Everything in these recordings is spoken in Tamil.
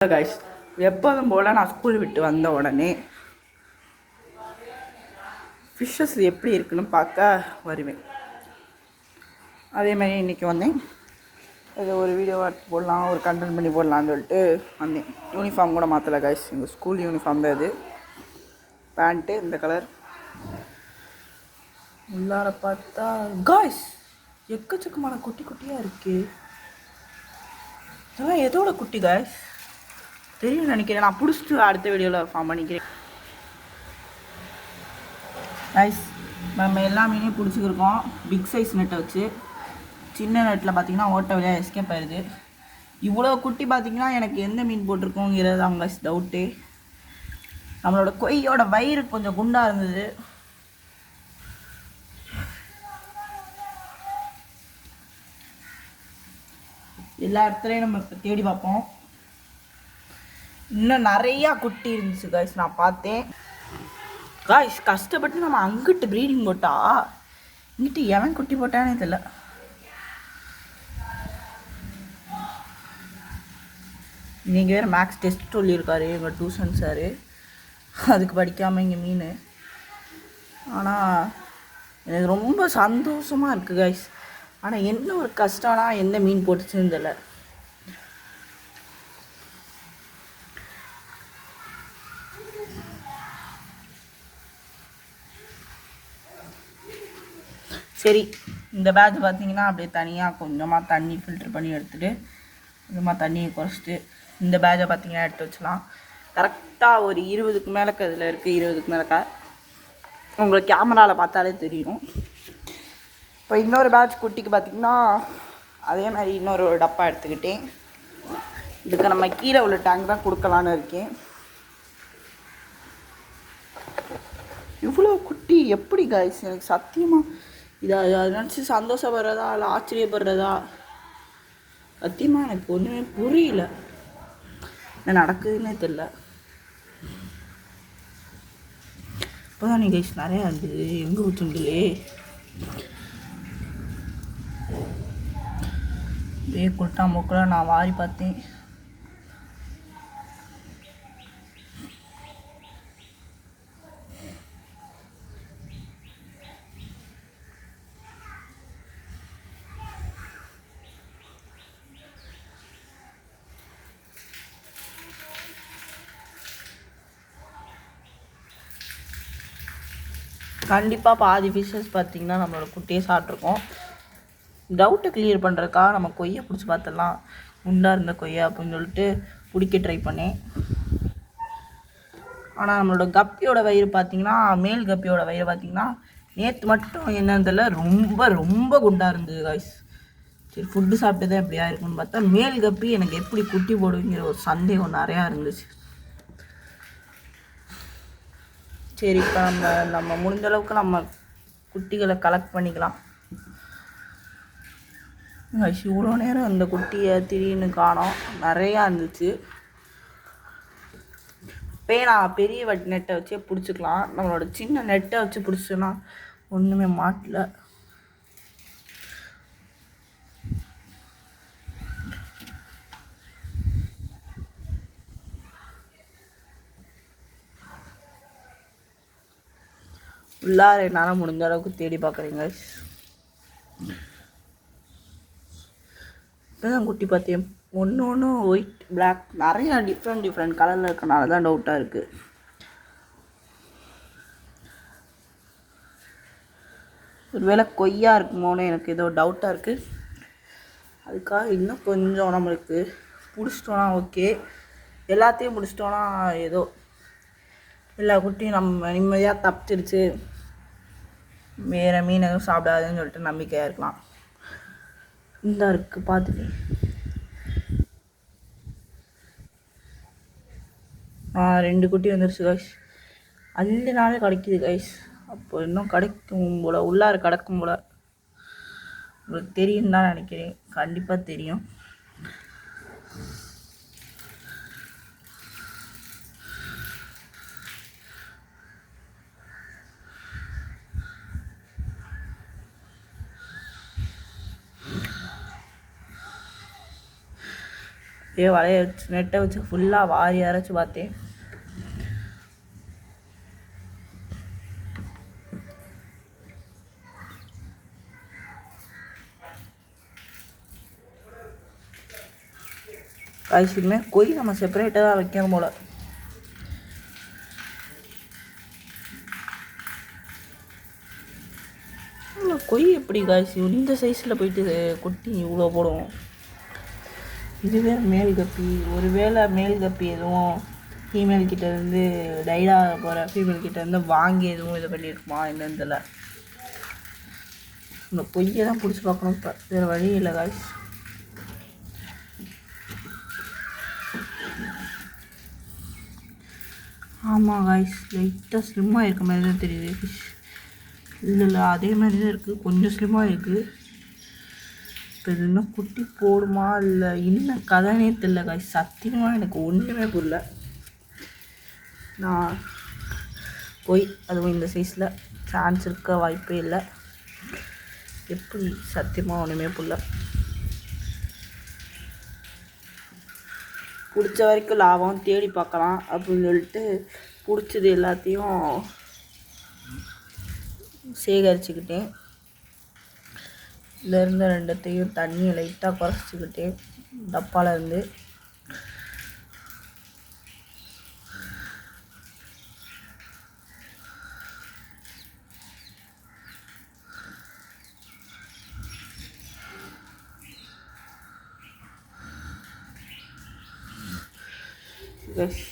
கைஸ், எப்போதும் போல் நான் ஸ்கூல் விட்டு வந்த உடனே ஃபிஷ்ஷஸ் எப்படி இருக்குன்னு பார்க்க வருவேன். அதேமாதிரி இன்றைக்கி வந்தேன். இது ஒரு வீடியோ எடுத்து போடலாம், ஒரு கண்டென்ட் பண்ணி போடலான்னு சொல்லிட்டு வந்தேன். யூனிஃபார்ம் கூட மாற்றலை கைஸ், எங்கள் ஸ்கூல் யூனிஃபார்ம் தான் இது. பேண்ட்டு இந்த கலர். உள்ளார பார்த்தா கைஸ் எக்கச்சக்கமான குட்டி குட்டியாக இருக்குது. இதெல்லாம் எதோட குட்டி கைஸ் தெரியும் நினைக்கிறேன். நான் பிடிச்சிட்டு அடுத்த வீடியோவில் ஃபார்ம் பண்ணிக்கிறேன். ரைஸ் நம்ம எல்லா மீனையும் பிடிச்சிக்கிருக்கோம் பிக் சைஸ் நெட்டை வச்சு. சின்ன நெட்டில் பார்த்திங்கன்னா ஓட்ட வழியாக எஸ்கேப் ஆயிடுது. இவ்வளோ குட்டி பார்த்திங்கன்னா எனக்கு எந்த மீன் போட்டிருக்கோங்கிறது அவங்க டவுட்டு. நம்மளோட கொய்யோட வயிறு கொஞ்சம் குண்டாக இருந்தது. எல்லா இடத்துலையும் நம்ம இப்போ தேடி பார்ப்போம். இன்னும் நிறையா குட்டி இருந்துச்சு காய்ஸ், நான் பார்த்தேன். காய்ஸ் கஷ்டப்பட்டு நம்ம அங்கிட்டு ப்ரீடிங் போட்டா இங்கிட்டு எவன் குட்டி போட்டானே தெரியல. நீங்கள் வேறு மேக்ஸ் டெஸ்ட் சொல்லியிருக்காரு எங்கள் டியூஷன் சார். அதுக்கு படிக்காமல் இங்கே மீன். ஆனால் எனக்கு ரொம்ப சந்தோஷமாக இருக்குது காய்ஸ். ஆனால் என்ன ஒரு கஷ்டம்னா எந்த மீன் போட்டுச்சுன்னு தெரியல. சரி, இந்த பேட்ச் பார்த்திங்கன்னா அப்படியே தனியாக கொஞ்சமாக தண்ணி ஃபில்ட்ரு பண்ணி எடுத்துகிட்டு கொஞ்சமாக தண்ணியை குறைச்சிட்டு இந்த பேட்சை பார்த்திங்கன்னா எடுத்து வச்சலாம். கரெக்டாக ஒரு 20க்கு மேலே இதில் இருக்குது. 20க்கு மேலே உங்களுக்கு கேமராவில் பார்த்தாலே தெரியும். இப்போ இன்னொரு பேட்ச் குட்டிக்கு பார்த்திங்கன்னா அதே மாதிரி இன்னொரு டப்பா எடுத்துக்கிட்டேன். இதுக்கு நம்ம கீழே உள்ள டேங்க் தான் கொடுக்கலான்னு இருக்கேன். இவ்வளோ குட்டி எப்படி காய்ஸ், எனக்கு சத்தியமாக இதை அதை நினச்சி சந்தோஷப்படுறதா இல்லை ஆச்சரியப்படுறதா சத்தியமாக எனக்கு ஒன்றுமே புரியல. என்ன நடக்குதுன்னே தெரில. இப்போ தான் நீங்கள் நிறையா இருந்தது எங்கே ஊற்றுங்களே. அப்படியே கொட்டா மொக்கெல்லாம் நான் வாரி பார்த்தேன். கண்டிப்பாக பாதி ஃபிஷ்ஷஸ் பார்த்திங்கன்னா நம்மளோட குட்டியே சாப்பிட்ருக்கோம். டவுட்டை கிளியர் பண்ணுறதுக்காக நம்ம கொய்யை பிடிச்சி பார்த்துடலாம், குண்டாக இருந்த கொய்யா அப்படின்னு சொல்லிட்டு பிடிக்க ட்ரை பண்ணேன். ஆனால் நம்மளோட கப்பியோட வயிறு பார்த்திங்கன்னா, மேல் கப்பியோட வயிறு பார்த்திங்கன்னா நேற்று மட்டும் என்னன்னு தெரியல ரொம்ப ரொம்ப குண்டாக இருந்தது காய்ஸ். சரி ஃபுட்டு சாப்பிட்டு தான் எப்படியா இருக்குன்னு பார்த்தா மேல் கப்பி எனக்கு எப்படி குட்டி போடுங்கிற ஒரு சந்தேகம் நிறையா இருந்துச்சு. சரி இப்போ நம்ம முடிஞ்ச அளவுக்கு நம்ம குட்டிகளை கலெக்ட் பண்ணிக்கலாம். இவ்வளோ நேரம் அந்த குட்டியை திடீர்னு காணோம், நிறையா இருந்துச்சு. நான் பெரிய நெட்டை வச்சே பிடிச்சிக்கலாம். நம்மளோட சின்ன நெட்டை வச்சு பிடிச்சோன்னா ஒன்றுமே மாட்டல. உள்ளார என்னால் முடிஞ்ச அளவுக்கு தேடி பார்க்குறீங்க. இப்போதான் குட்டி பார்த்தேன். ஒன்று ஒன்று ஒயிட் பிளாக் நிறையா டிஃப்ரெண்ட் கலரில் இருக்கனால தான் டவுட்டாக இருக்குது. ஒருவேளை கொய்யா இருக்குமோன்னு எனக்கு ஏதோ டவுட்டாக இருக்குது. அதுக்காக இன்னும் கொஞ்சம் நம்மளுக்கு பிடிச்சிட்டோன்னா ஓகே. எல்லாத்தையும் பிடிச்சிட்டோன்னா ஏதோ எல்லா குட்டியும் நம்ம நிம்மதியாக தப்பிச்சிருச்சு, வேறு மீன் எதுவும் சாப்பிடாதுன்னு சொல்லிட்டு நம்பிக்கையாக இருக்கலாம். இந்த இருக்குது பார்த்துட்டு 2 குட்டி வந்துருச்சு கைஸ். அள்ளினாலே கிடைக்கிது கைஸ். அப்போ இன்னும் கிடைக்கும் போல், உள்ளார கிடக்கும் போல். உங்களுக்கு தெரியும் தான் நினைக்கிறேன், கண்டிப்பாக தெரியும். அப்படியே வலைய வச்சு நெட்டை வச்சு ஃபுல்லாக வாரி அரைச்சி பார்த்தேன். காய்ச்சியுமே கொய் நம்ம செப்பரேட்டாக தான் வைக்கணும் போல். கொய் எப்படி காய்ச்சி இந்த சைஸில் போயிட்டு கொட்டி இவ்வளோ போடுவோம். இதுவே மேல் கப்பி. ஒருவேளை மேல் கப்பி எதுவும் ஃபீமேல் கிட்டேருந்து டைடா போகிற ஃபீமேல் கிட்டேருந்து வாங்கி எதுவும் இது பண்ணியிருக்குமா என்னன்னு தெரியல. இந்த பொய்யை தான் பிடிச்சி பார்க்கணும். இப்போ வேறு வழி இல்லை காய்ஸ். ஆமாம் காய்ஸ், லைட்டாக ஸ்லிம்மாக இருக்க மாதிரி தான் தெரியுது ஃபிஷ். இல்லை அதே மாதிரி தான் இருக்குது, கொஞ்சம் ஸ்லிம்மாக இருக்குது. இப்போ இது இன்னும் குட்டி போடுமா இல்லை இன்னும் கதைனே தெரியல காய்ஸ். சத்தியமாக எனக்கு ஒன்றுமே புரியல. நான் போய் அதுவும் இந்த சைஸில் சான்ஸ் இருக்க வாய்ப்பே இல்லை. எப்படி சத்தியமாக ஒன்றுமே புரியல. பிடிச்ச வரைக்கும் லாபம் தேடி பார்க்கலாம் அப்படின்னு சொல்லிட்டு பிடிச்சது எல்லாத்தையும் சேகரிச்சுக்கிட்டேன். இதிலேருந்து ரெண்டத்தையும் தண்ணியை லைட்டாக குறைச்சிக்கிட்டேன் டப்பாலேருந்து.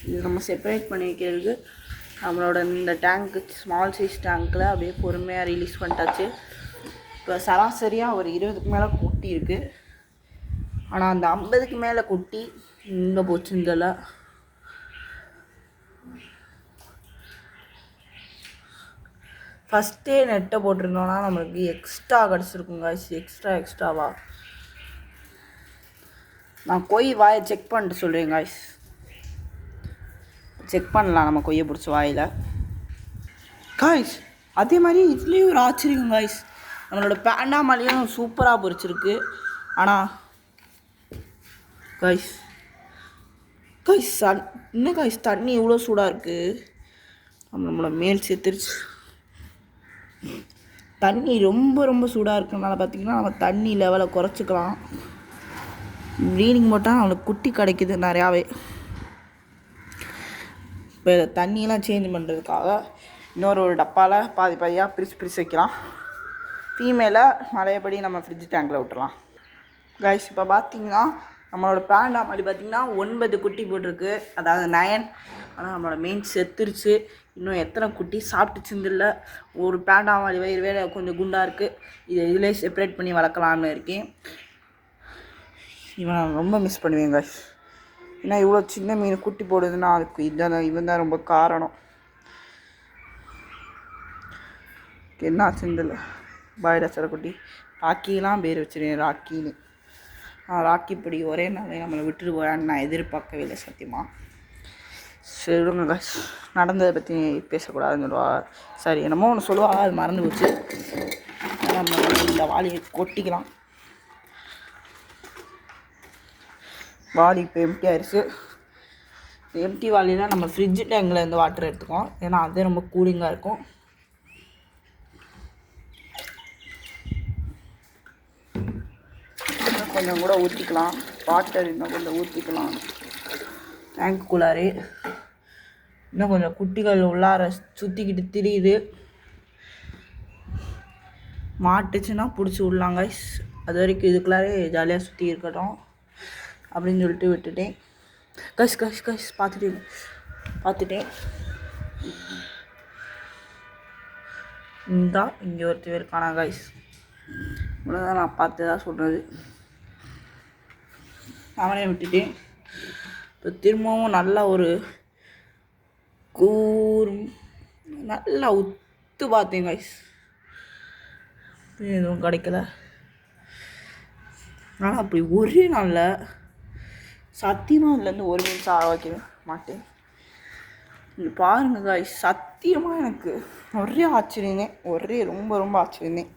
இது நம்ம செப்பரேட் பண்ணி வைக்கிறதுக்கு நம்மளோட இந்த டேங்க்கு ஸ்மால் சைஸ் டேங்க்கில் அப்படியே பொறுமையாக ரிலீஸ் பண்ணிட்டாச்சு. இப்போ சராசரியாக ஒரு 20க்கு மேலே குட்டி இருக்குது. ஆனால் அந்த 50க்கு மேலே குட்டி இங்கே போச்சுந்தல. ஃபஸ்ட்டே நெட்டை போட்டிருந்தோன்னா நம்மளுக்கு எக்ஸ்ட்ரா கிடச்சிருக்கும் காய்ச்சி. எக்ஸ்ட்ராவா நான் கொய் வாயை செக் பண்ணிட்டு சொல்கிறேன் காய்ஸ். செக் பண்ணலாம் நம்ம கொய்யை பிடிச்ச வாயில் காய்ஸ். அதே மாதிரி இதுலேயும் ஒரு ஆச்சரியம் காய்ஸ். நம்மளோட பேண்டா மாலையும் சூப்பராக பொரிச்சிருக்கு. ஆனால் காய்ஸ் என்ன காய்ஸ் தண்ணி இவ்வளோ சூடாக இருக்குது. நம்மளோட மேல் சேர்த்துருச்சு. தண்ணி ரொம்ப ரொம்ப சூடாக இருக்கிறதுனால பார்த்திங்கன்னா நம்ம தண்ணி லெவலை குறைச்சிக்கலாம். ப்ரீடிங் போட்டால் நம்மளுக்கு குட்டி கிடைக்குது நிறையாவே. இப்போ தண்ணியெல்லாம் சேஞ்ச் பண்ணுறதுக்காக இன்னொரு டப்பாவில் பாதியாக பிரித்து வைக்கலாம். ஃபீமேலை மழையபடி நம்ம ஃப்ரிட்ஜ் டேங்கில் விட்டுறலாம் காய்ஸ். இப்போ பார்த்திங்கன்னா நம்மளோட பேண்டா மாதிரி பார்த்திங்கன்னா 9 குட்டி போட்டிருக்கு, அதாவது 9. ஆனால் நம்மளோட மெயின் செத்துருச்சு. இன்னும் எத்தனை குட்டி சாப்பிட்டுச்சுன்னு இல்லை. ஒரு பேண்டா மாதிரி வயிறு வேலை கொஞ்சம் குண்டாக இருக்குது. இதிலே செப்பரேட் பண்ணி வளர்க்கலான்னு இருக்கேன். இவன் நான் ரொம்ப மிஸ் பண்ணுவேன் காய்ஸ். ஏன்னா இவ்வளோ சின்ன மீன் குட்டி போடுதுன்னா அதுக்கு இவன் தான் ரொம்ப காரணம். என்ன ஆச்சுன்னு இல்லை. பாய்டா சரக்குட்டி ராக்கிலாம் பேர் வச்சுருவேன் ராக்கின்னு. ராக்கி இப்படி ஒரே நாளே நம்மளை விட்டுட்டு போயான்னு நான் எதிர்பார்க்கவே இல்லை சத்தியமாக. சரி விடுங்க காய்ஸ், நடந்ததை பற்றி பேசக்கூடாதுன்னு சொல்லுவா. சரி என்னமோ ஒன்று சொல்லுவா, அது மறந்து போச்சு. நம்ம இந்த வாளியை கொட்டிக்கலாம். வாளி இப்போ எம்டி ஆயிடுச்சு. எம்டி வாளியில் நம்ம ஃப்ரிட்ஜ் டேங்கில் இருந்து வாட்டர் எடுத்துக்கோம். ஏன்னா அதே ரொம்ப கூலிங்காக இருக்கும். கொஞ்சம் கூட ஊற்றிக்கலாம் வாட்டர், இன்னும் கொஞ்சம் ஊற்றிக்கலாம் டேங்க்குள்ளாரே. இன்னும் கொஞ்சம் குட்டிகள் உள்ளார சுற்றிக்கிட்டு திரியுது. மாட்டுச்சுன்னா பிடிச்சி விடலாங்க. அது வரைக்கும் இதுக்குள்ளாரே ஜாலியாக சுற்றி இருக்கட்டும் அப்படின்னு சொல்லிட்டு விட்டுட்டேன். கஷ் பார்த்துட்டேன். இந்தா இங்கே ஒருத்தர் இருக்கானா கைஸ். இவ்வளோதான் நான் பார்த்து தான் சொல்கிறது. அவனே விட்டுட்டேன். இப்போ திரும்பவும் நல்லா ஒரு நல்லா உத்து பார்த்தேன் கைஸ். எதுவும் கிடைக்கல. ஆனால் அப்படி ஒரே நாளில் சத்தியமாக இதுலேருந்து ஒரு நிமிஷம் ஆக வைக்க மாட்டேன். இங்கே பாருங்க காய்ஸ், சத்தியமாக எனக்கு ஒரே ஆச்சரியந்தேன். ரொம்ப ரொம்ப ஆச்சரியந்தேன்.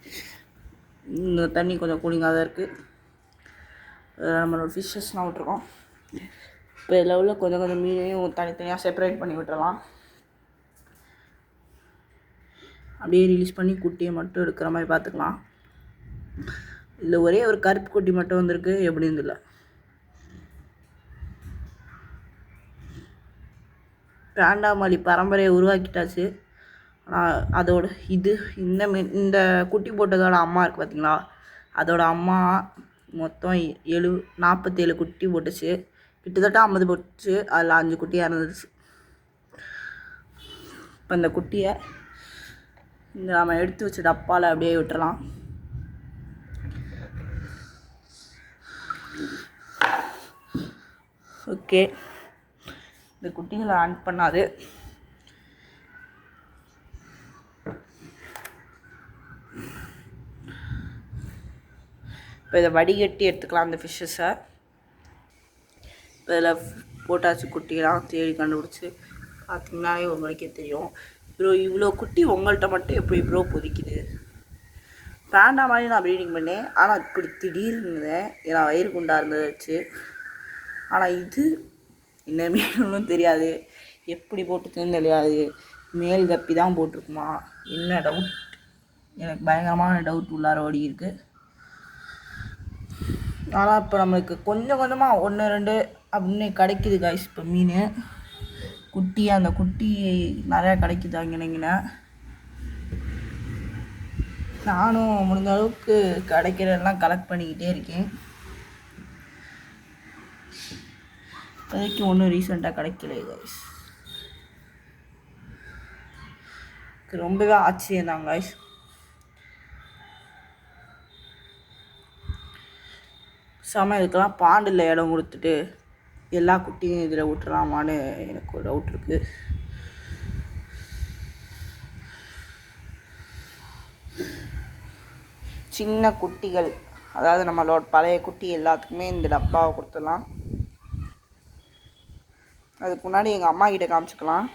இந்த தண்ணி கொஞ்சம் கூலிங்காக தான் இருக்குது. நம்மளோட ஃபிஷ்ஷஸ்லாம் விட்ருக்கோம். இப்போ இதில் உள்ள கொஞ்சம் கொஞ்சம் மீனையும் தனித்தனியாக செப்பரேட் பண்ணி விட்டுறலாம். அப்படியே ரிலீஸ் பண்ணி குட்டியை மட்டும் எடுக்கிற மாதிரி பார்த்துக்கலாம். இதில் ஒரே ஒரு கருப்பு குட்டி மட்டும் வந்திருக்கு, எப்படின்னு இல்லை. பேண்டாமல்லி பரம்பரையை உருவாக்கிட்டாச்சு. ஆனால் அதோட இந்த குட்டி போட்டதோட அம்மா இருக்குது பார்த்தீங்களா, அதோட அம்மா மொத்தம் 47 குட்டி போட்டுச்சு. கிட்டத்தட்ட 50 போட்டுச்சு. அதில் 5 குட்டி இறந்துச்சு. இப்போ இந்த குட்டியை நம்ம எடுத்து வச்ச டப்பாவில் அப்படியே விட்டுறலாம். ஓகே, இந்த குட்டிகளை ஆன் பண்ணாது. இப்போ இதை வடிகட்டி எடுத்துக்கலாம் அந்த ஃபிஷ்ஷஸை. இப்போ இதில் போட்டாச்சு குட்டிலாம் தேடி கண்டுபிடிச்சி. பார்த்தீங்கன்னாலே ஒரு மணிக்கே தெரியும். ப்ரோ இவ்வளோ குட்டி உங்கள்கிட்ட மட்டும் எப்படி ப்ரோ பொதிக்குது? பேண்டா மாதிரி நான் ப்ரீடிங் பண்ணேன், ஆனால் இப்படி திடீர்னு ஏன்னா வயிறு குண்டா இருந்தது வச்சு. ஆனால் இது என்ன மீனும் தெரியாது, எப்படி போட்டுச்சுன்னு தெரியாது. மேல் கப்பி தான் போட்டிருக்குமா என்ன டவுட், எனக்கு பயங்கரமான டவுட் உள்ளார ஓடி இருக்குது. ஆனால் இப்போ நம்மளுக்கு கொஞ்சம் கொஞ்சமாக 1 2 அப்படின்னு கிடைக்கிது காய்ஸ். இப்போ மீன் குட்டி, அந்த குட்டி நிறையா கிடைக்குது அங்கேனீங்கன்னா. நானும் முடிஞ்ச அளவுக்கு கிடைக்கிறதெல்லாம் கலெக்ட் பண்ணிக்கிட்டே இருக்கேன். இப்போதைக்கு ஒன்றும் ரீசெண்டாக கிடைக்கல காய்ஸ். ரொம்பவே ஆச்சரியம் தான் காய்ஸ். இதுக்கெல்லாம் பாண்டில் இடம் கொடுத்துட்டு எல்லா குட்டியும் இதில் விட்டுலாமான்னு எனக்கு ஒரு டவுட் இருக்குது. சின்ன குட்டிகள், அதாவது நம்மளோட பழைய குட்டி எல்லாத்துக்குமே இந்த டப்பாவை கொடுத்துடலாம். அதுக்கு முன்னாடி எங்கள் அம்மா கிட்ட காமிச்சிக்கலாம்.